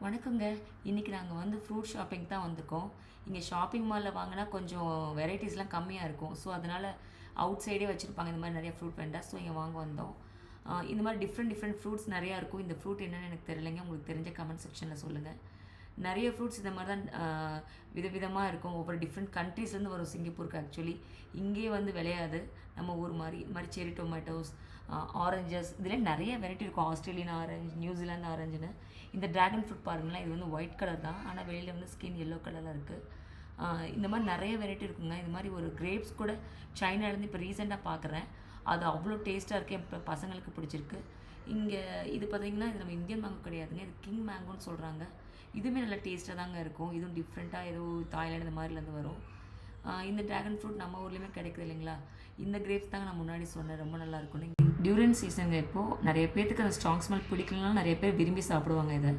வணக்கங்க. இன்றைக்கி நாங்கள் வந்து ஃப்ரூட் ஷாப்பிங் தான் வந்திருக்கோம். இங்கே ஷாப்பிங் மாலில் வாங்கினா கொஞ்சம் வெரைட்டிஸ்லாம் கம்மியாக இருக்கும். ஸோ அதனால் அவுட் சைடே வச்சுருப்பாங்க இந்த மாதிரி நிறைய ஃப்ரூட் வெண்டர்ஸ். ஸோ இங்கே வாங்க வந்தோம். இந்த மாதிரி டிஃப்ரெண்ட் ஃப்ரூட்ஸ் நிறையா இருக்கும். இந்த ஃப்ரூட் என்னென்னு எனக்கு தெரியலைங்க. உங்களுக்கு தெரிஞ்ச கமெண்ட் செக்ஷனில் சொல்லுங்கள். நிறைய ஃப்ரூட்ஸ் இந்த மாதிரி தான் விதவிதமாக இருக்கும். ஒவ்வொரு டிஃப்ரெண்ட் கண்ட்ரீஸ்லேருந்து வரும் சிங்கப்பூருக்கு. ஆக்சுவலி இங்கேயே வந்து விளையாது நம்ம ஊர் மாதிரி. இது மாதிரி செரி டொமேட்டோஸ், ஆரஞ்சஸ், இதில் நிறைய வெரைட்டி இருக்கும். ஆஸ்திரேலியன் ஆரஞ்சு, நியூசிலாந்து ஆரஞ்சுன்னு. இந்த ட்ராகன் ஃப்ரூட் பாருங்களேன், இது வந்து ஒயிட் கலர் தான், ஆனால் வெளியில் வந்து ஸ்கின் எல்லோ கலரில் இருக்குது. இந்த மாதிரி நிறைய வெரைட்டி இருக்குங்க. இது மாதிரி ஒரு கிரேப்ஸ் கூட சைனாலேருந்து இப்போ ரீசெண்டாக பார்க்குறேன். அது அவ்வளோ டேஸ்ட்டாக இருக்குது. என் பசங்களுக்கு பிடிச்சிருக்கு. இங்கே இது பார்த்திங்கன்னா இது நம்ம இந்தியன் மேங்கோ கிடையாதுங்க. இது கிங் மேங்கோன்னு சொல்கிறாங்க. இதுவுமே நல்லா டேஸ்ட்டாக தாங்க இருக்கும். இதுவும் டிஃப்ரெண்ட்டாக ஏதோ தாய்லாந்து இந்த மாதிரிலேருந்து வரும். இந்த ட்ராகன் ஃப்ரூட் நம்ம ஊர்லேயுமே கிடைக்குது இல்லைங்களா? இந்த கிரேப்ஸ் தாங்க நான் முன்னாடி சொன்னேன், ரொம்ப நல்லா இருக்கும்னு. டியூரன் சீசனுங்க இப்போது. நிறைய பேர்த்துக்கு அந்த ஸ்ட்ராங் ஸ்மெல் பிடிக்கலனாலும் நிறைய பேர் விரும்பி சாப்பிடுவாங்க இதை.